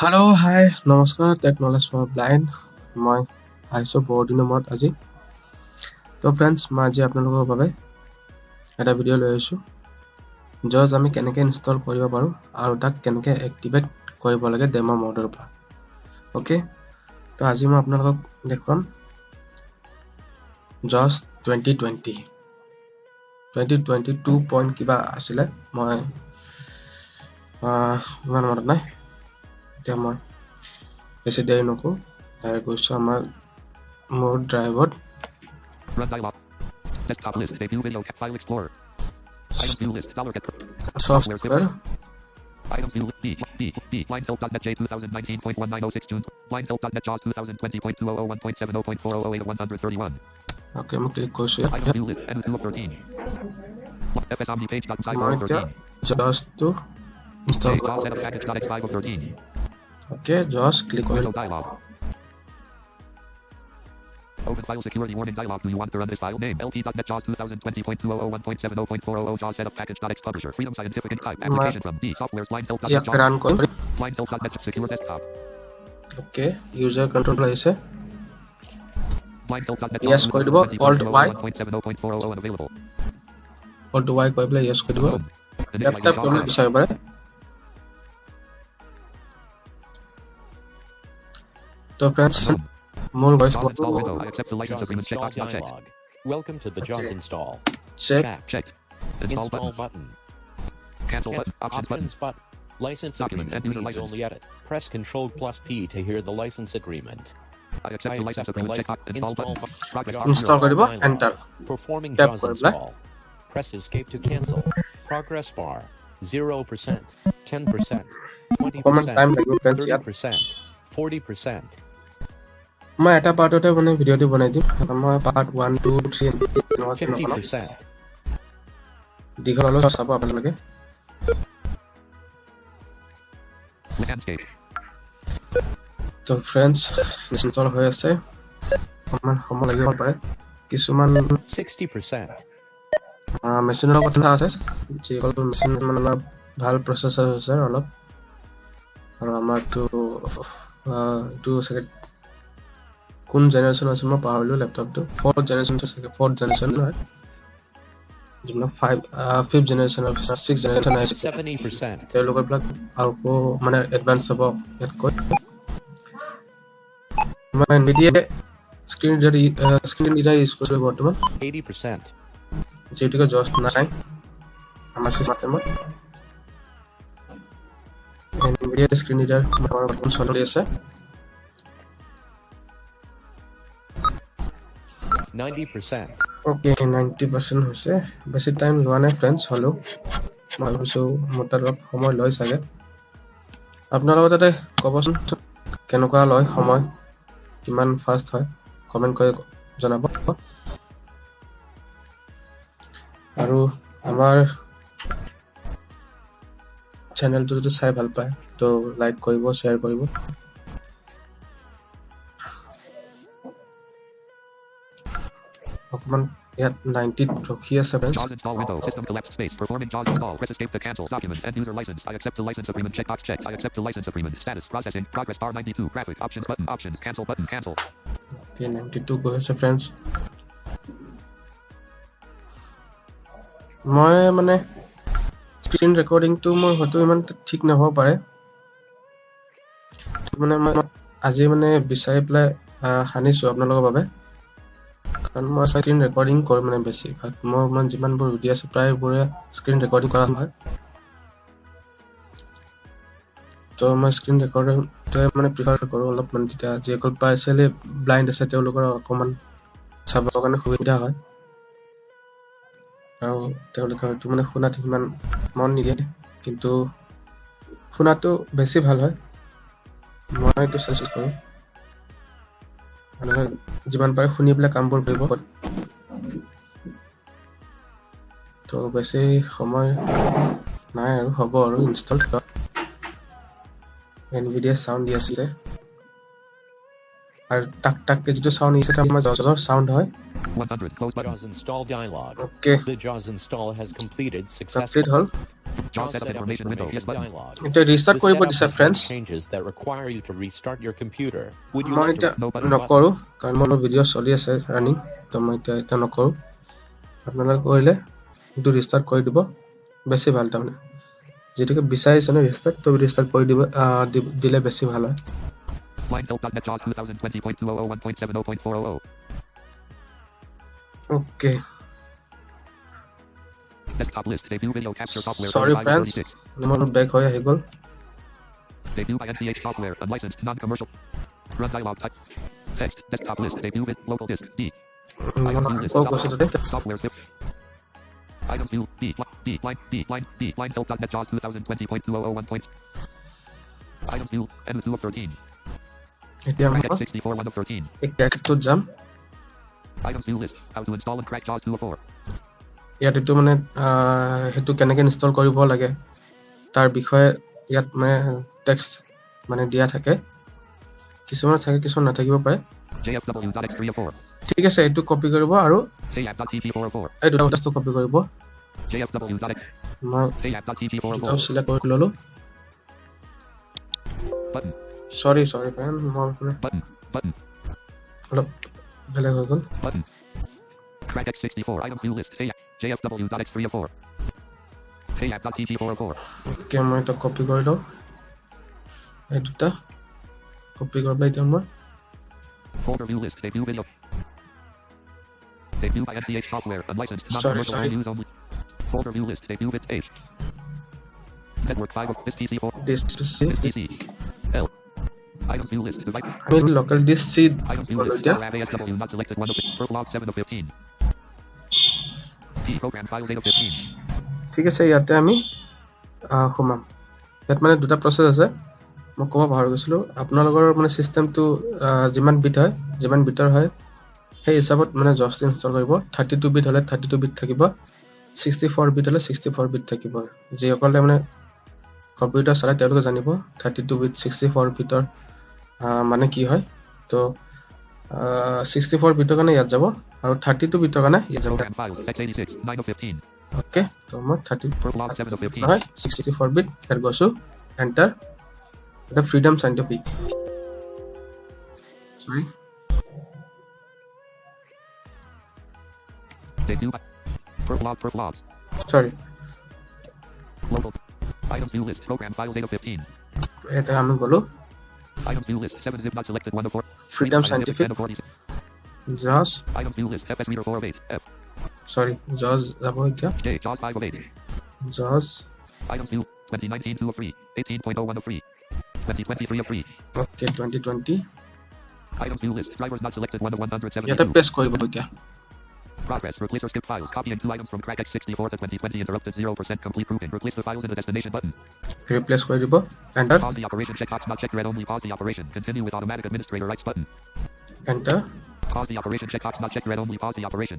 Hello, hi, নমস্কাৰ technology for blind মই আহিছোঁ বহুত দিনৰ মূৰত আজি তো ফ্ৰেণ্ডছ মই আজি আপোনালোকৰ বাবে এটা ভিডিঅ' লৈ আহিছোঁ জাজ আমি কেনেকৈ ইনষ্টল কৰিব পাৰোঁ আৰু তাক কেনেকৈ এক্টিভেট কৰিব লাগে ডেমো মোডৰ পৰা অ'কে তো আজি মই আপোনালোকক দেখুৱাম জাজ 2022 পইণ্ট কিবা আছিলে মই ইমান মনত নাই এতিয়া মই বেছি দেৰি নকৰোঁ ডাইৰেক্ট গৈছোঁ আমাৰ মোৰ ড্ৰাইভত Run dialog. Desktop list. Debut video. File explorer. Items view list. software Items view list. D. Blindhelp.net J 2019.1906 June. Blindhelp.net JAWS 2020.2001.70.4008 okay মই ক্লিক কৰিছোঁ Items view list. N2 of 13. FSMD page. মই এতিয়া জাজটো install JAWS setup package.x5 of 13. okay জাজ click কৰিলোঁ Window dialog. Open file security warning dialog. Do you want to run this file name? LP.net JAWS 2020.2001.70.40 JAWS setup package.x publisher. Freedom Scientific and type. Application from D. Software's Blindhelp.net ইয়াক run কৰিম Blindhelp.net secure desktop. okay user control আহিছে Blindhelp.net yes কৈ দিব alt y 1.70.400 unavailable. alt y কৈ পেলাই yes কৈ দিব laptop কোনে বিচাৰিব পাৰে তো ফ্ৰেণ্ডছ মোৰ voice JAWS install window. I accept the license agreement. Check box not checked. dialog. Welcome to the JAWS install. check Checked. Install Install button. button. Cancel button. Options button. button. License Document agreement and user needs license. only edit. Press Ctrl plus P to hear the license agreement. I accept the license agreement. Check box. Install button. Progress bar install 0. কৰি দিব enter Performing Tap JAWS কৰি পেলাই install. Press Escape to cancel. Progress bar 0%, 10%, অকমান time 20%, লাগিব friends ইয়াত 30%, 40%. মই এটা পাৰ্টতে মানে ভিডিঅ'টো বনাই দিম মই পাৰ্ট 1 2 3 50%. দীঘল হ'লেও চাব আপোনালোকে Landscape. তো ফ্ৰেণ্ডছ ইনষ্টল হৈ আছে অকমান সময় লাগিব পাৰে কিছুমান 60%. মেচিনৰ কথা আছে যিসকল মেচিন মানে অলপ ভাল প্ৰচেছৰ হৈছে অলপ আৰু আমাৰতো এইটো চাগে কোন জেনেৰেশ্যন আছে মই পাহৰিলোঁ লেপটপটো 4th জেনেৰেশ্যন চাগে 4th জেনেৰেশ্যন হয় যিবিলাক 5th জেনেৰেশ্যন আৰু 6th জেনেৰেশ্যন আহিছে 70%. তেওঁলোকৰ বিলাক আকৌ মানে এডভান্স হ'ব ইয়াতকৈ মই NVIDIA স্ক্ৰীন ৰিডাৰ ইউজ কৰিছোঁ বৰ্তমান 80%. যিহেতুকে জাজ নাই আমাৰ চিষ্টেমত NVIDIA স্ক্ৰীন ৰিডাৰ বৰ্তমান চলি আছে 90%. অ'কে 90% হৈছে বেছি টাইম লোৱা নাই ফ্ৰেণ্ডছ হ'লেও মই ভাবিছোঁ মোৰ তাত অলপ সময় লয় চাগে আপোনালোকৰ তাতে ক'বচোন কেনেকুৱা লয় সময় কিমান ফাষ্ট হয় কমেণ্ট কৰি জনাব আৰু আমাৰ চেনেলটো যদি চাই ভাল পায় তো লাইক কৰিব শ্বেয়াৰ কৰিব অকমান ইয়াত 90 ৰখি আছে friends JAWS install window. System collapsed space. Performing JAWS install. Press escape to cancel. Document and user license. I accept the license agreement. Checkbox checked. I accept the license agreement. Status processing. Progress bar 92. Graphic options button. Options. Cancel button. Cancel. Okay 92 গৈ আছে friends মই মানে screen ৰেকৰ্ডিংটো মোৰ হয়তো ইমান ঠিক নহ'ব পাৰে মানে মই আজি মানে বিচাৰি পেলাই সানিছোঁ আপোনালোকৰ বাবে কাৰণ মই স্ক্ৰীন ৰেকৰ্ডিং কৰোঁ মানে বেছিভাগ মোৰ মানে যিমানবোৰ ভিডিঅ' আছে প্ৰায়বোৰে স্ক্ৰীন ৰেকৰ্ডিং কৰা হয় তো মই স্ক্ৰীন ৰেকৰ্ডিংটোৱে মানে প্ৰিফাৰ কৰোঁ অলপ মানে তেতিয়া যিসকল পাৰ্চিয়েলি ব্লাইণ্ড আছে তেওঁলোকৰ অকণমান চাবৰ কাৰণে সুবিধা হয় আৰু তেওঁলোকে হয়তো মানে শুনাত সিমান মন নিদিয়ে কিন্তু শুনাটো বেছি ভাল হয় মই এইটো চেষ্টা কৰোঁ মানুহে যিমান পাৰে শুনি পেলাই কামবোৰ কৰিব তো বেছি সময় নাই আৰু হ'ব আৰু ইনষ্টল NVIDIA চাউণ্ড দি আছিলে আৰু টাককে যিটো চাউণ্ড আহিছে সেইটো আমাৰ জাজৰ চাউণ্ড হয় 100. Close button. JAWS install dialog. Okay. The JAWS install has completed complete successfully. হ'ল JAWS setup information window. Yes button. dialog. এটা রিস্টার্ট The কৰিব setup দিছে has friends changes that require you to restart your computer. Would you মই like এতিয়া to No button. নকৰোঁ কাৰণ মোৰ video' চলি আছে ৰানিং তো মই এতিয়া নকৰোঁ আপোনালোকে কৰিলে এইটো ৰিষ্টাৰ্ট কৰি দিব বেছি ভাল তাৰমানে যেটোকে বিচাৰিছে ন ৰিষ্টাৰ্ট তো ৰিষ্টাৰ্ট কৰি দিব দিলে বেছি ভাল হয় Linehelp.net JAWS 2020.2001.70.400. Okay Desktop list. Debut video capture software. Sorry, 35 friends. 36. মোৰ বেক হৈ আহি গ'ল Debut by NCH software. Unlicensed. Non-commercial. Run dialog type. Text. Desktop list. Debut vid. Local disk. D. Items view list. আকৌ কৈছে তাতে Software zip. Items view. B. Line. B. Line. B. Linehelp.net JAWS 2020.2001. Items view. N 2 of 13. এতিয়া মই Crack 64 1 of 13. এই ক্ৰেকটোত যাম Items view list. How to install and crack JAWS 2 of 4. ইয়াত এইটো মানে সেইটো কেনেকৈ ইনষ্টল কৰিব লাগে তাৰ বিষয়ে ইয়াত মানে টেক্সট মানে দিয়া থাকে কিছুমান থাকে কিছুমান নাথাকিব পাৰে JFW.x3 of 4. ঠিক আছে এইটো কপি কৰিব আৰু JAP.tp4 of 4. এই দুটা বস্তু কপি কৰিব JFW.x. মই JAP.tp4 of 4. এটাও চিলেক্ট কৰি ল'লোঁ Button. সৰি ফ্ৰেণ্ড মই মানে Button. Button. অলপ বেলেগ হৈ গ'ল Button. Crack X64. Items view list. JFW.x3 of 4. JAP.tp4 of 4. Okay মই এটা কপি কৰি লওঁ এই দুটা কপি কৰি পেলাই এতিয়া মই Folder view list. Debut video. Debut by NCH software. Unlicensed. Non-commercial. Sorry. Use only. Folder view list. Debut vid H. Network 5 of this PC 4. this This PC. L. Items view list. Device. আমি local disk চি Items view list. এতিয়া ASW not selected 1 of 8. Perplog 7 of 15. P program files 8 of 15. ঠিক আছে ইয়াতে আমি সোমাম ইয়াত মানে দুটা প্ৰচেছ আছে মই ক'ব পাহৰি গৈছিলোঁ আপোনালোকৰ মানে চিষ্টেমটো যিমান বিট হয় যিমান বিটৰ হয় সেই হিচাপত মানে জছ ইনষ্টল কৰিব 32 বিট হ'লে 32 বিট থাকিব 64 বিট হ'লে 64 বিট থাকিব যিসকলে মানে কম্পিউটাৰ চলাই তেওঁলোকে জানিব 32 বিট 64 বিটৰ মানে কি হয় তো 64 বিটৰ কাৰণে ইয়াত যাব আৰু 32 বিটৰ কাৰণে ইয়াত যাব Program files x86 9 of 15. Okay তো মই 30 Perplog 7 of 15. নহয় 64 বিট ইয়াত গৈছোঁ এণ্টাৰ দ্য ফ্ৰীডম চাইণ্টিফিক চৰি Debut by Perplogs. চৰি Local. Items view list. Program files 8 of 15. এটা আমি গ'লোঁ Items view list. 7 zip not selected 1 of 4. Freedom Zip scientific 10 of 46. জাজ Items view list. FS reader 4 of 8. F. চৰি জাজ যাব এতিয়া J. JAWS 5 of 8. জাজ Items view. 2019 2 of 3. 18.01 of 3. 2023 of 3. Okay 2020 Items view list. Drivers not selected 1 of ইয়াতে 172. Press কৰিব এতিয়া Progress. Replace or skip files. Copying 2 items from Crack X64 to 2020 interrupted 0% complete proving. Replace the files in the destination button. Replace কৰি দিব enter Pause the operation. Checkbox not checked. Read only. Pause the operation. Continue with automatic administrator rights button. Enter Pause the operation. Checkbox not checked. Read only. Pause the operation.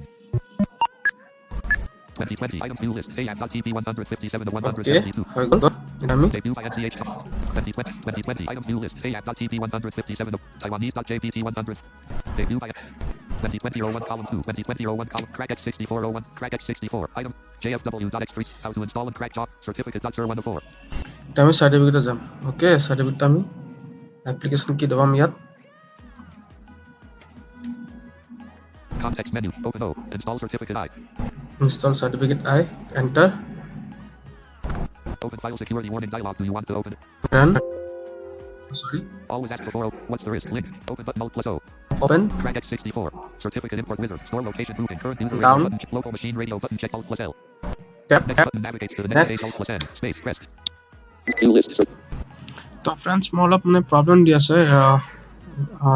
2020 items view list. AAP.TP 157 to okay 172. হৈ g'ল এতিয়া আমি Debut by NCH. 2020 items view list. AAP.TP 157 to Taiwanese.jpt 100. Debut by 2020-01 column 2. 2020-01 column Crack X64-01. Crack X64. Item JFW.x3. How to install and crack JAWS. Certificate.sir 1 of 4. এতিয়া আমি চাৰ্টিফিকেটত যাম okay চাৰ্টিফিকেটটো আমি application কি দবাম ইয়াত Context menu. Open O. Install certificate I. Install certificate I enter Open file security warning dialog. Do you want to open it? Run চৰি Always ask before. What's the risk? Link. Open button alt plus O. Open Crack X64. Certificate import wizard. Store location moving. Current user Down. radio button. Local machine radio button. Check alt plus L. Tap Next tap button navigates to the next page. Next. Alt plus N. Space. Rest. View list. তো friends মোৰ অলপ মানে problem দি আছে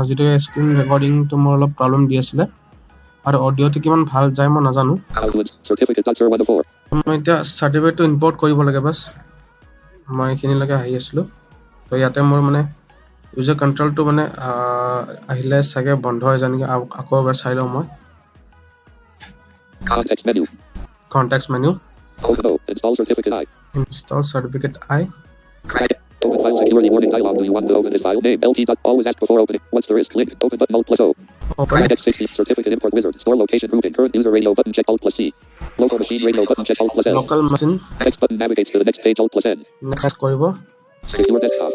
যিটো screen ৰেকৰ্ডিংটো মোৰ অলপ problem দি আছিলে আৰু অডিঅ'টো কিমান ভাল যায় মই নাজানো How to certificate.sir 1 of 4. মই এতিয়া চাৰ্টিফিকেটটো ইম্পৰ্ট কৰিব লাগে বাছ মই এইখিনিলৈকে আহি আছিলোঁ তো ইয়াতে মোৰ মানে ইউজাৰ কণ্ট্ৰলটো মানে আহিলে চাগে বন্ধ হৈ যায় নেকি আকৌ এবাৰ চাই লওঁ মই Context menu. Contact menu Open O. Install certificate I. Install certificate I Crack. Open file security warning dialog. Do you want to open this file? Name LP. Always ask before opening. What's the risk? Link. Open button alt plus O. Open Crack X60. Certificate import wizard. Store location routing. Current user radio button. Check alt plus C. Local machine radio button check Alt plus L. local machine Next button navigates to the next page Alt plus N. next কৰিব Secure desktop.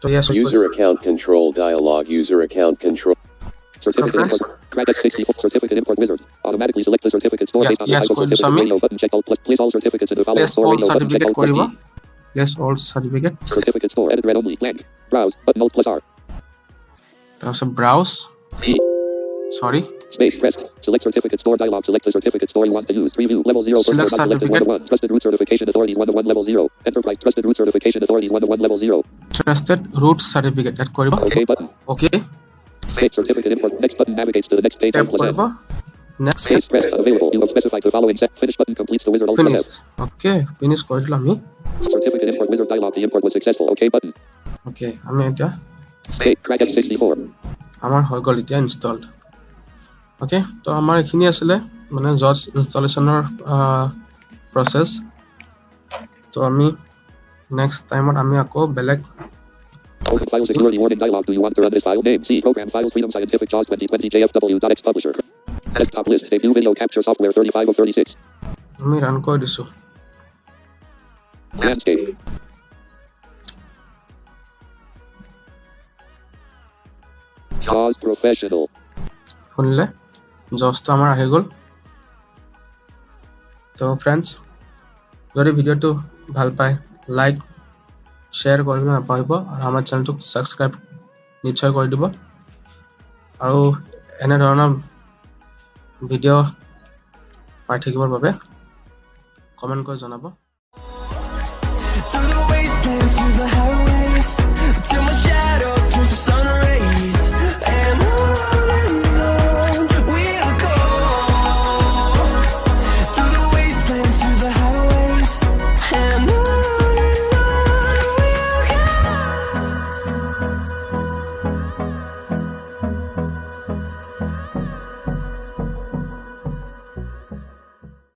তো yes User account control dialog. User account control. Certificate Conference. import. Crack X64 certificate import wizard. Automatically select the certificate store Yeah, based on the yes, type of going to certificate submit. radio button check Alt plus. Place all certificates in the following place store all radio button check certificate Alt plus কৰিব D. place all certificate Certificate store edit read only blank. Browse button Alt plus R. তাৰপিছত browse P. sorry Space press. Select certificate store dialog. Select the certificate store you want to use. Preview level 0. First Select one selected 1 to 1. Trusted root certification authorities 1 to 1 level 0. Enterprise trusted root certification authorities 1 to 1 level 0. trusted root certificate add কৰিব OK button. okay State certificate import. Next button navigates to the next page tap Alt plus কৰিব N. next Space press available. You have specified the following set. Finish button completes the wizard Alt plus finish F. okay finish কৰিলো আমি Certificate import wizard dialog. The import was successful. OK button. okay আমি এতিয়া State crack X64. আমাৰ হৈ গ'ল এতিয়া installed okay তো আমাৰ এখিনি আছিলে মানে জজ ইনষ্টলেচনৰ প্ৰসেস তো আমি নেক্সট টাইমত আমি আকৌ বেলেগ Open file security warning dialog. Do you want to run this file? Name C. Program files Freedom Scientific JAWS 2020 JFW.X Publisher. Desktop list. Save new video capture software 35 of 36. আমি run কৰি দিছো Landscape. JAWS Professional. শুনিলে জজটো আমাৰ আহি গ'ল তো friends যদি ভিডিঅ'টো ভাল পায় লাইক শ্বেয়াৰ কৰিব নাপাহৰিব আৰু আমাৰ চেনেলটোক ছাবস্ক্ৰাইব নিশ্চয় কৰি দিব আৰু এনে ধৰণৰ ভিডিঅ' পাই থাকিবৰ বাবে কমেণ্ট কৰি জনাব